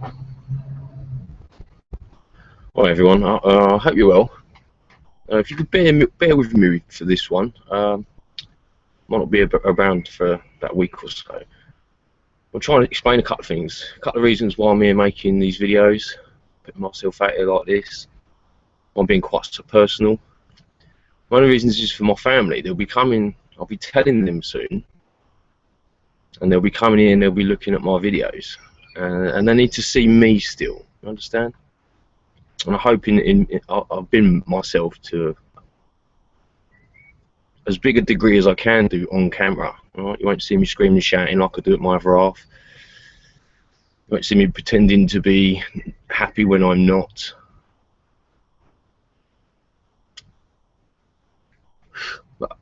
Hi everyone, I hope you're well. If you could bear with me for this one, might not be around for about a week or so. I'm trying to explain a couple of things, a couple of reasons why I'm here making these videos, putting myself out here like this. I'm being quite so personal. One of the reasons is for my family. They'll be coming, I'll be telling them soon, and they'll be coming in and they'll be looking at my videos, and they need to see me still. You understand? And I'm hoping I've been myself to as big a degree as I can do on camera. Right? You won't see me screaming and shouting like I do at my other half. You won't see me pretending to be happy when I'm not. But I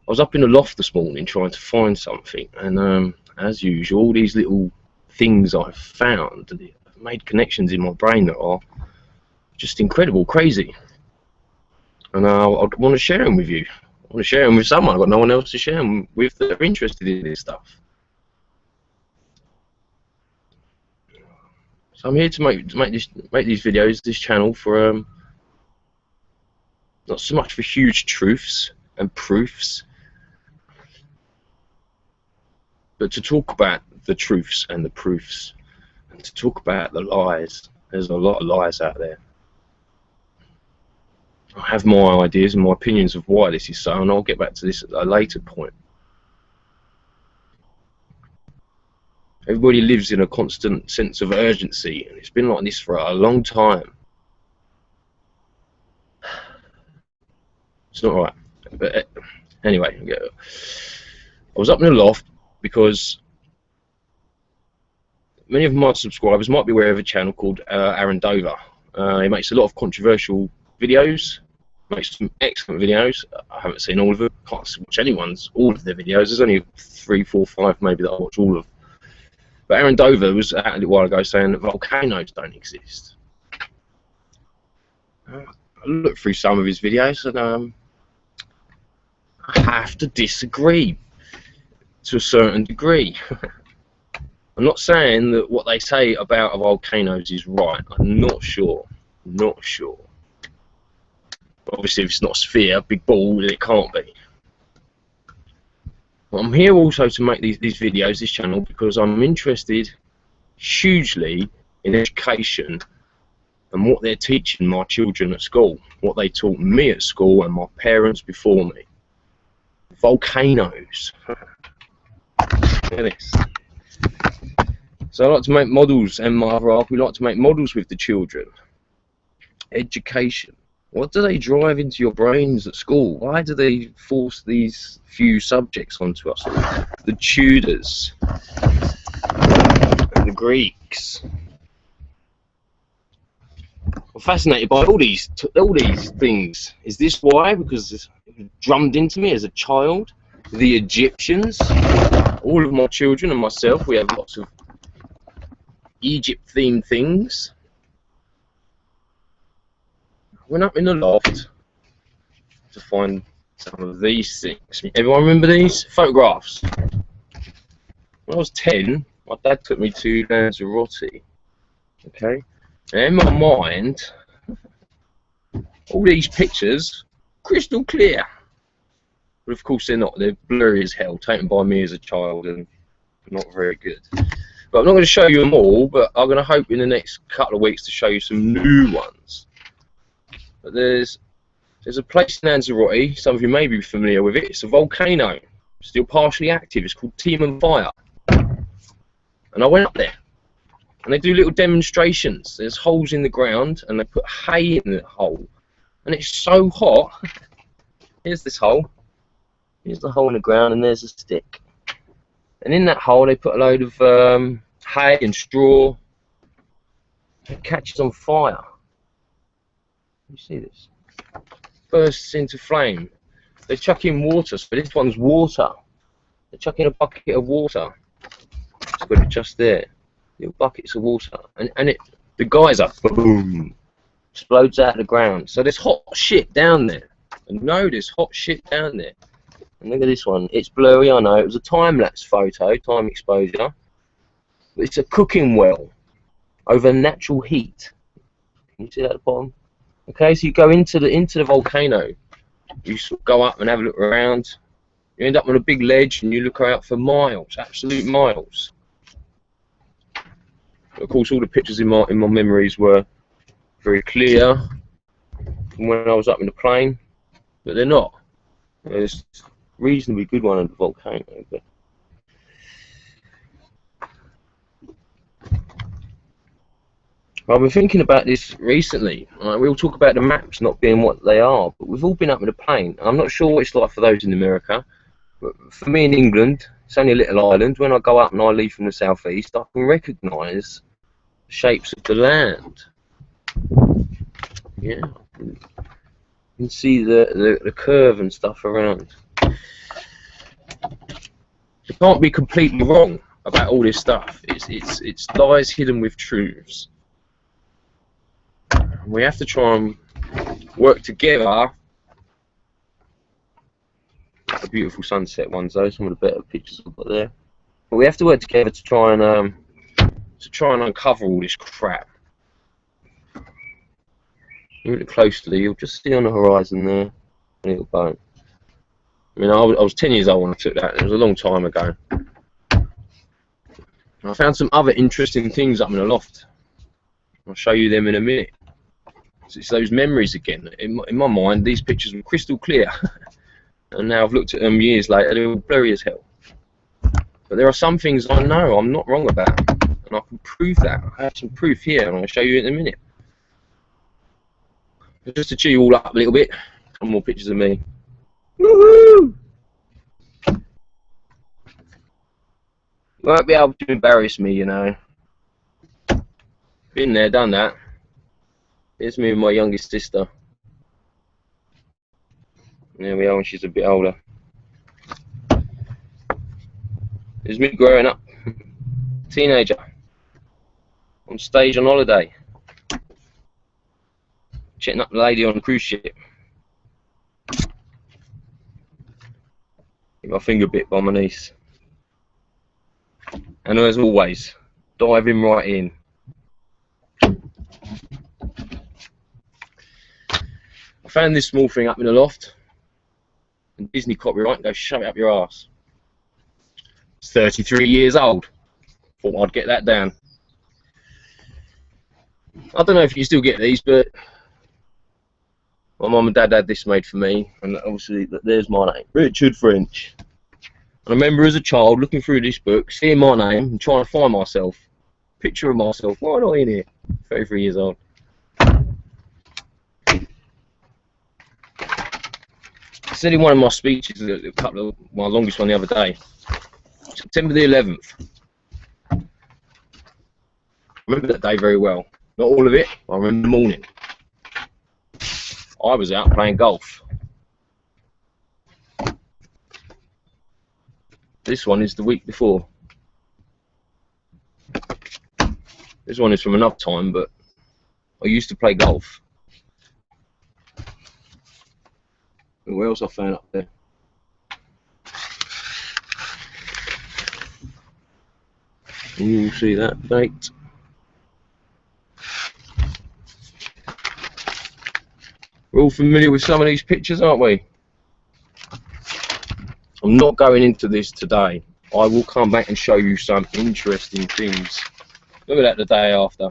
was up in the loft this morning trying to find something, and as usual, all these little things I've found have made connections in my brain that are just incredible, crazy, and I want to share them with you. I want to share them with someone. I've got no one else to share them with that are interested in this stuff. So I'm here to make these videos, this channel, for not so much for huge truths and proofs, but to talk about the truths and the proofs, and to talk about the lies. There's a lot of lies out there. I have my ideas and my opinions of why this is so, and I'll get back to this at a later point. Everybody lives in a constant sense of urgency, and it's been like this for a long time. It's not right. But anyway, I was up in the loft because many of my subscribers might be aware of a channel called Aaron Dover. He makes a lot of controversial videos. Makes some excellent videos. I haven't seen all of them. Can't watch all of their videos. There's only 3, 4, 5 maybe that I watch all of. But Aaron Dover was out a little while ago saying that volcanoes don't exist. I looked through some of his videos and I have to disagree to a certain degree. I'm not saying that what they say about volcanoes is right. I'm not sure. Not sure. Obviously, if it's not a sphere, big ball, then it can't be. But I'm here also to make these videos, this channel, because I'm interested hugely in education and what they're teaching my children at school, what they taught me at school and my parents before me. Volcanoes. Look at this. So I like to make models, and my other half, we like to make models with the children. Education. What do they drive into your brains at school? Why do they force these few subjects onto us? The Tudors, the Greeks. I'm fascinated by all these things. Is this why? Because it was drummed into me as a child. The Egyptians, all of my children and myself, we have lots of Egypt-themed things. I went up in the loft to find some of these things. Everyone remember these photographs? When I was 10, my dad took me to Lanzarote. Okay, and in my mind, all these pictures, crystal clear. But of course they're not. They're blurry as hell, taken by me as a child, and not very good. But I'm not going to show you them all. But I'm going to hope in the next couple of weeks to show you some new ones. But there's a place in Lanzarote, some of you may be familiar with it. It's a volcano, still partially active. It's called Timan Fire. And I went up there, and they do little demonstrations. There's holes in the ground, and they put hay in the hole, and it's so hot. Here's this hole. Here's the hole in the ground, and there's a stick. And in that hole, they put a load of hay and straw. It catches on fire. You see this? Bursts into flame. They chuck in water, so this one's water. They chuck in a bucket of water. It's got it just there. Little buckets of water. And the geyser, boom, explodes out of the ground. So there's hot shit down there. And no, there's hot shit down there. And look at this one. It's blurry, I know. It was a time-lapse photo, time exposure. But it's a cooking well. over natural heat. Can you see that at the bottom? Okay, so you go into the volcano. You sort of go up and have a look around. You end up on a big ledge and you look out for miles, absolute miles. Of course, all the pictures in my memories were very clear from when I was up in the plane, but they're not. There's a reasonably good one on the volcano, but I've been thinking about this recently. We all talk about the maps not being what they are, but we've all been up in a plane. I'm not sure what it's like for those in America, but for me in England, it's only a little island. When I go up and I leave from the southeast, I can recognise the shapes of the land. Yeah, you can see the curve and stuff around. You can't be completely wrong about all this stuff. It's lies hidden with truths. We have to try and work together. The beautiful sunset ones, though, some of the better pictures I've got there. But we have to work together to try and uncover all this crap. You look closely, you'll just see on the horizon there a little boat. I mean, I was 10 years old when I took that. It was a long time ago. I found some other interesting things up in the loft. I'll show you them in a minute. So it's those memories again. In my mind, these pictures were crystal clear. And now I've looked at them years later, they're all blurry as hell. But there are some things I know I'm not wrong about. And I can prove that. I have some proof here, and I'll show you in a minute. But just to cheer you all up a little bit, some more pictures of me. Woohoo! You won't be able to embarrass me, you know. Been there, done that. Here's me and my youngest sister. There we are when she's a bit older. Here's me growing up. Teenager. On stage on holiday. Chatting up the lady on a cruise ship. Get my finger bit by my niece. And as always, diving right in. I found this small thing up in the loft. And Disney copyright, go shove it up your arse. It's 33 years old. Thought I'd get that down. I don't know if you still get these, but my mum and dad had this made for me, and obviously there's my name, Richard French. And I remember as a child looking through this book, seeing my name and trying to find myself, picture of myself. Why not in here? 33 years old. I said in one of my speeches, a couple of my longest one the other day, September the 11th. I remember that day very well. Not all of it, but I remember the morning. I was out playing golf. This one is the week before. This one is from another time, but I used to play golf. And what else I found up there? And you will see that date. We're all familiar with some of these pictures, aren't we? I'm not going into this today. I will come back and show you some interesting things. Look at that the day after.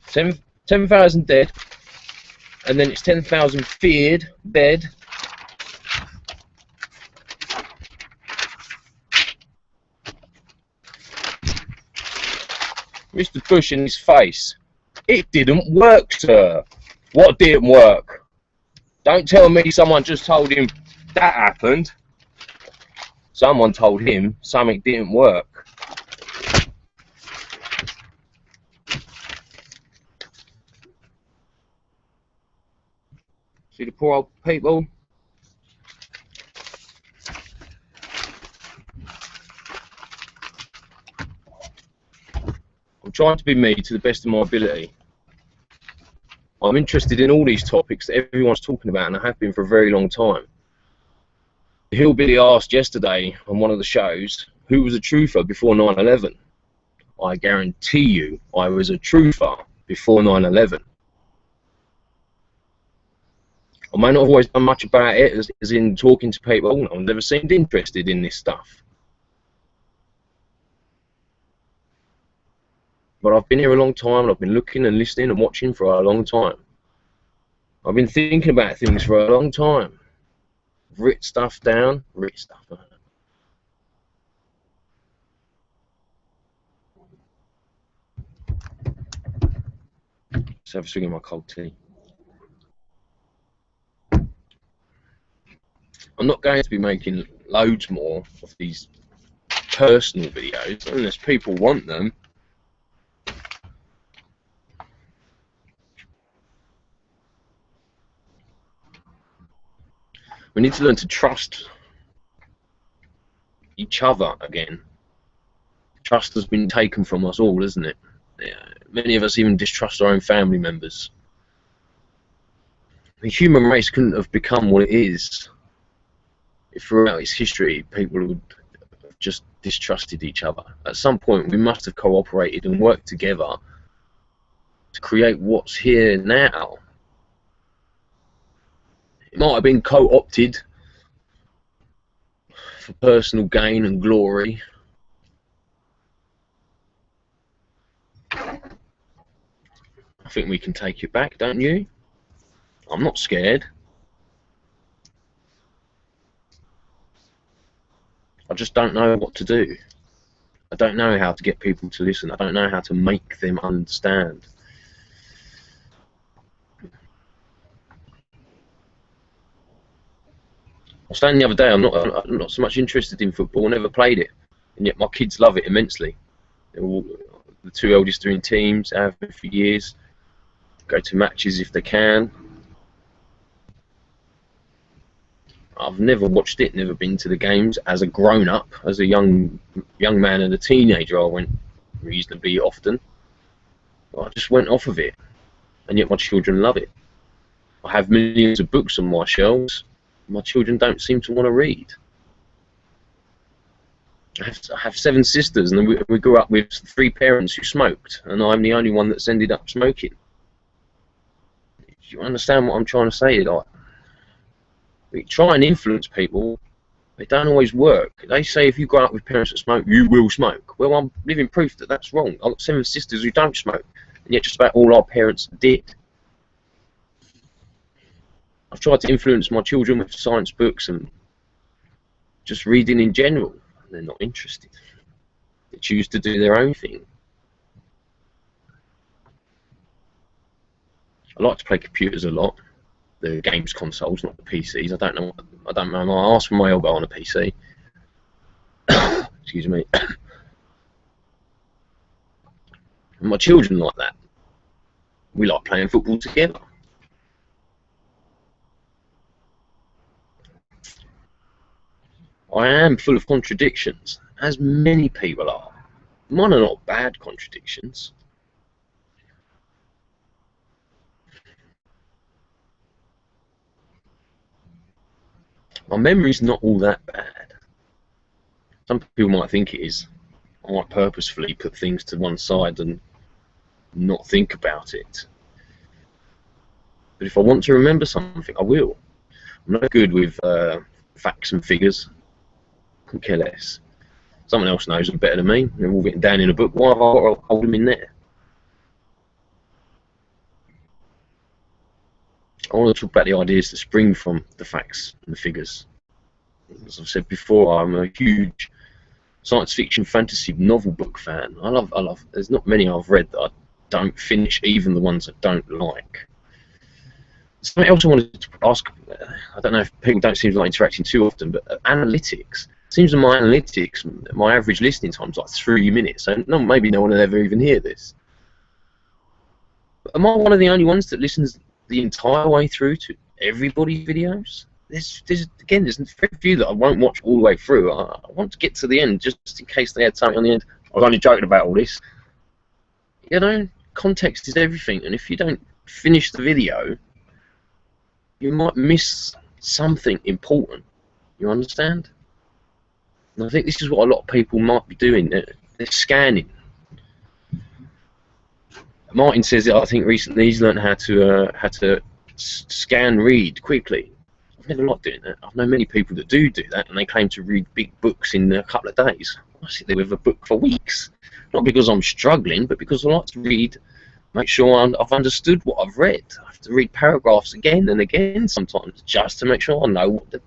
10,000 dead. And then it's 10,000 feared, dead. Mr. Bush in his face. It didn't work, sir. What didn't work? Don't tell me someone just told him that happened. Someone told him something didn't work. See the poor old people? I'm trying to be me to the best of my ability. I'm interested in all these topics that everyone's talking about, and I have been for a very long time. The hillbilly asked yesterday on one of the shows, who was a truther before 9/11? I guarantee you I was a truther before 9/11. I may not have always done much about it, as in talking to people. I've never seemed interested in this stuff. But I've been here a long time, and I've been looking and listening and watching for a long time. I've been thinking about things for a long time. I've written stuff down, Let's have a swig of my cold tea. I'm not going to be making loads more of these personal videos unless people want them. We need to learn to trust each other again. Trust has been taken from us all, isn't it? Yeah, many of us even distrust our own family members. The human race couldn't have become what it is if throughout its history people would have just distrusted each other. At some point we must have cooperated and worked together to create what's here now. It might have been co-opted for personal gain and glory. I think we can take it back, don't you? I'm not scared. I just don't know what to do. I don't know how to get people to listen. I don't know how to make them understand. I was saying the other day, I'm not so much interested in football. I never played it, and yet my kids love it immensely. The two eldest are in teams, have been for years. Go to matches if they can. I've never watched it, never been to the games. As a grown-up, as a young man and a teenager, I went reasonably often. I just went off of it, and yet my children love it. I have millions of books on my shelves. My children don't seem to want to read. I have 7 sisters, and we grew up with 3 parents who smoked, and I'm the only one that's ended up smoking. Do you understand what I'm trying to say? Like, we try and influence people, they don't always work. They say if you grow up with parents that smoke, you will smoke. Well, I'm living proof that that's wrong. I've got 7 sisters who don't smoke, and yet just about all our parents did. I've tried to influence my children with science books and just reading in general. They're not interested. They choose to do their own thing. I like to play computers a lot. The games consoles, not the PCs. I don't know my arse from my elbow on a PC. Excuse me. And my children like that. We like playing football together. I am full of contradictions, as many people are. Mine are not bad contradictions. My memory's not all that bad. Some people might think it is. I might purposefully put things to one side and not think about it. But if I want to remember something, I will. I'm not good with facts and figures. Couldn't care less. Someone else knows them better than me. They're all written down in a book. Why have I got to hold them in there? I want to talk about the ideas that spring from the facts and the figures. As I've said before, I'm a huge science fiction fantasy novel book fan. I love. There's not many I've read that I don't finish, even the ones I don't like. Something else I wanted to ask. I don't know if people don't seem to like interacting too often, but analytics. It seems that my analytics, my average listening time is like 3 minutes. So maybe no one will ever even hear this. But am I one of the only ones that listens the entire way through to everybody's videos? There's very few that I won't watch all the way through. I want to get to the end just in case they had something on the end. I was only joking about all this. You know, context is everything, and if you don't finish the video, you might miss something important. You understand? And I think this is what a lot of people might be doing. They're scanning. Martin says that I think recently he's learned how to scan read quickly. I've never liked doing that. I've known many people that do that, and they claim to read big books in a couple of days. I sit there with a book for weeks, not because I'm struggling, but because I like to read, make sure I've understood what I've read. I have to read paragraphs again and again sometimes, just to make sure I know what the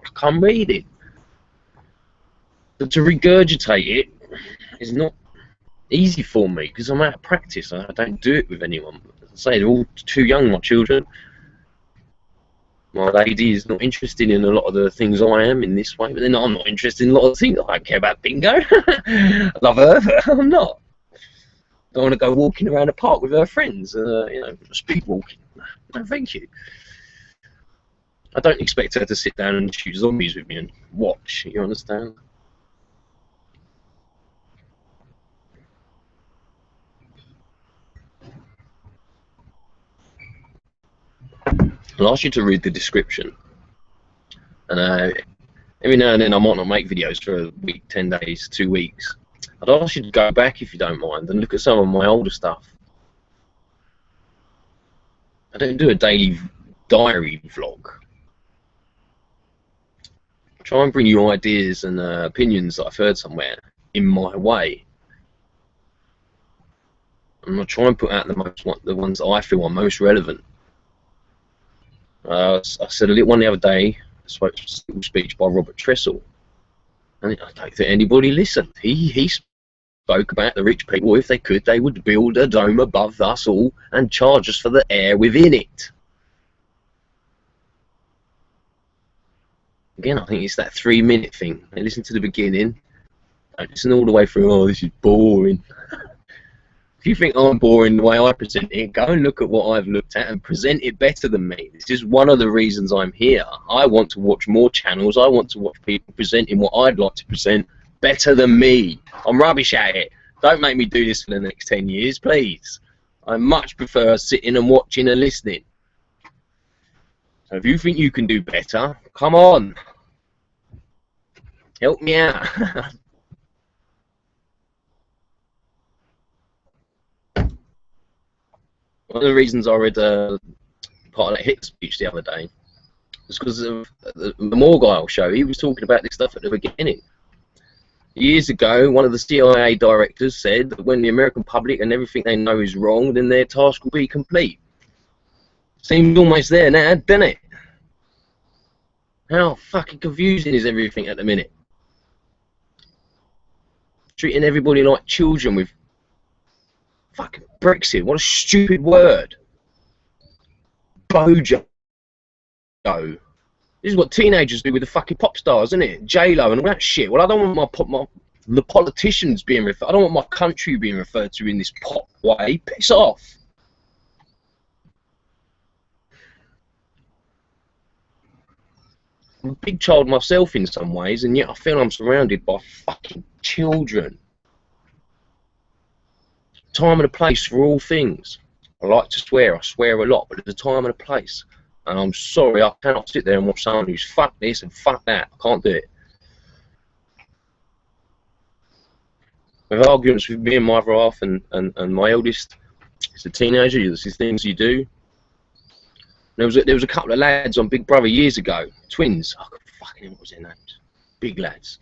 fuck I'm reading. But to regurgitate it is not easy for me because I'm out of practice. I don't do it with anyone. As I say, they're all too young, my children. My lady is not interested in a lot of the things I am in this way, but then I'm not interested in a lot of things. I don't care about bingo. I love her, but I'm not. I don't want to go walking around the park with her friends, speed walking. No, thank you. I don't expect her to sit down and shoot zombies with me and watch, you understand? I'll ask you to read the description, and every now and then I might not make videos for a week, 10 days, 2 weeks. I'd ask you to go back, if you don't mind, and look at some of my older stuff. I don't do a daily diary vlog. I try and bring you ideas and opinions that I've heard somewhere in my way. I'm not trying to put out the ones that I feel are most relevant. I said a little one the other day. I spoke a little speech by Robert Tressel, and I don't think anybody listened. He spoke about the rich people. If they could, they would build a dome above us all and charge us for the air within it. Again, I think it's that 3-minute thing. They listen to the beginning, don't listen all the way through. Oh, this is boring. If you think I'm boring the way I present it, go and look at what I've looked at and present it better than me. This is one of the reasons I'm here. I want to watch more channels. I want to watch people presenting what I'd like to present better than me. I'm rubbish at it. Don't make me do this for the next 10 years, please. I much prefer sitting and watching and listening. So if you think you can do better, come on. Help me out. One of the reasons I read part of that Hitler speech the other day was because of the Morgile show. He was talking about this stuff at the beginning. Years ago, one of the CIA directors said that when the American public and everything they know is wrong, then their task will be complete. Seems almost there now, doesn't it? How fucking confusing is everything at the minute? Treating everybody like children with fucking Brexit. What a stupid word. Bojo. This is what teenagers do with the fucking pop stars, isn't it? J-Lo and all that shit. Well, I don't want the politicians being referred. I don't want my country being referred to in this pop way. Piss off. I'm a big child myself in some ways, and yet I feel I'm surrounded by fucking children. Time and a place for all things. I like to swear. I swear a lot, but there's a time and a place. And I'm sorry, I cannot sit there and watch someone who's fuck this and fuck that. I can't do it. With arguments with me and my other half and my eldest, it's a teenager. This is things you do. There was a couple of lads on Big Brother years ago, twins. I can't fucking remember what was their names. Big lads.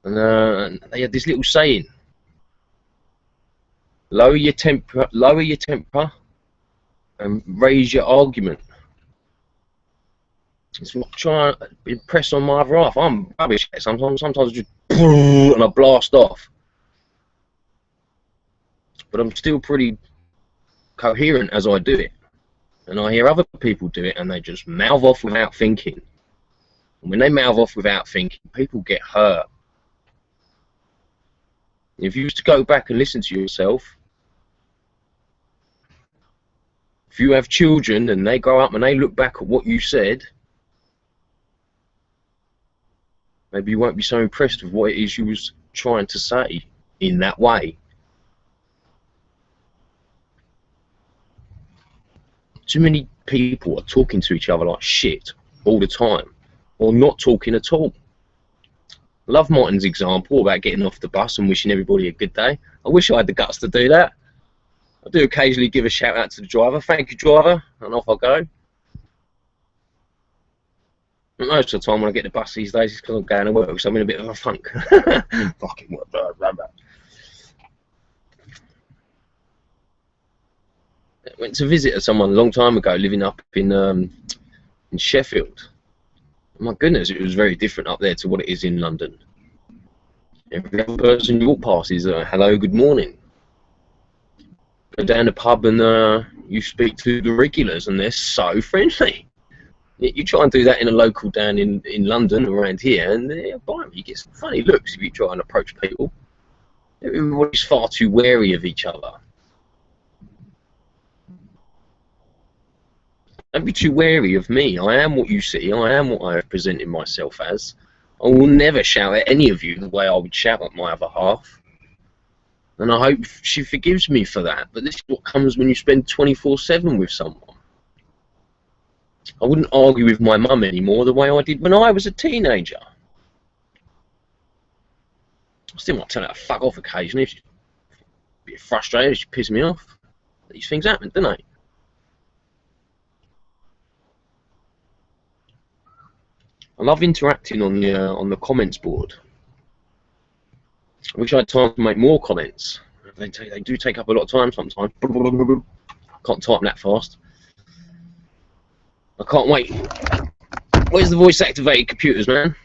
And they had this little saying. Lower your temper, and raise your argument. It's not trying to impress on my other half. I'm rubbish at it sometimes. Sometimes I just and I blast off. But I'm still pretty coherent as I do it. And I hear other people do it and they just mouth off without thinking. And when they mouth off without thinking, people get hurt. If you used to go back and listen to yourself, if you have children and they grow up and they look back at what you said, maybe you won't be so impressed with what it is you was trying to say in that way. Too many people are talking to each other like shit all the time, or not talking at all. I love Martin's example about getting off the bus and wishing everybody a good day. I wish I had the guts to do that. I do occasionally give a shout out to the driver. Thank you, driver, and off I go. But most of the time when I get the bus these days, it's because I'm going to work, so I'm in a bit of a funk. Fucking what? I went to visit someone a long time ago, living up in Sheffield. My goodness, it was very different up there to what it is in London. Every other person you walk past is hello, good morning. Go down the pub and you speak to the regulars, and they're so friendly. You try and do that in a local down in London around here, and you get some funny looks if you try and approach people. Everybody's far too wary of each other. Don't be too wary of me. I am what you see. I am what I have presented myself as. I will never shout at any of you the way I would shout at my other half. And I hope she forgives me for that. But this is what comes when you spend 24/7 with someone. I wouldn't argue with my mum anymore the way I did when I was a teenager. I still might tell her to fuck off occasionally if she's a bit frustrated, if she pisses me off. These things happen, don't they? I love interacting on the comments board. I wish I had time to make more comments. They do take up a lot of time sometimes. Can't type that fast. I can't wait. Where's the voice-activated computers, man?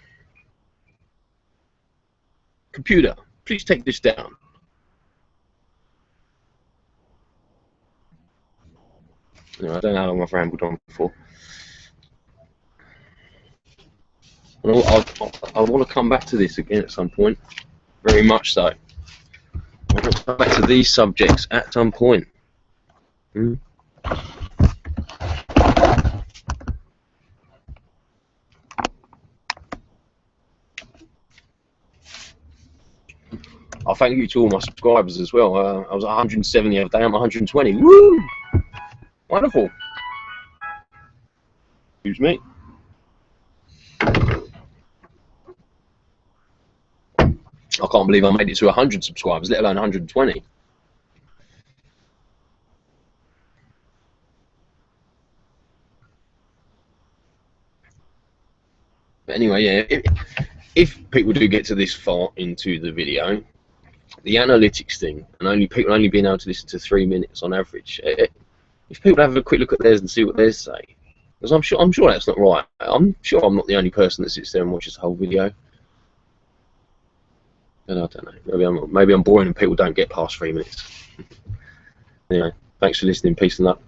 Computer, please take this down. No, I don't know how long I've rambled on before. I want to come back to this again at some point. Very much so. I want to come back to these subjects at some point. I thank you to all my subscribers as well. I was 170 the other day. I'm 120. Woo! Wonderful. Excuse me. I can't believe I made it to 100 subscribers, let alone 120. But anyway, yeah, if people do get to this far into the video, the analytics thing, and people only being able to listen to 3 minutes on average, if people have a quick look at theirs and see what theirs say, because I'm sure that's not right. I'm sure I'm not the only person that sits there and watches the whole video. And I don't know. Maybe I'm boring and people don't get past 3 minutes. Anyway, thanks for listening. Peace and love.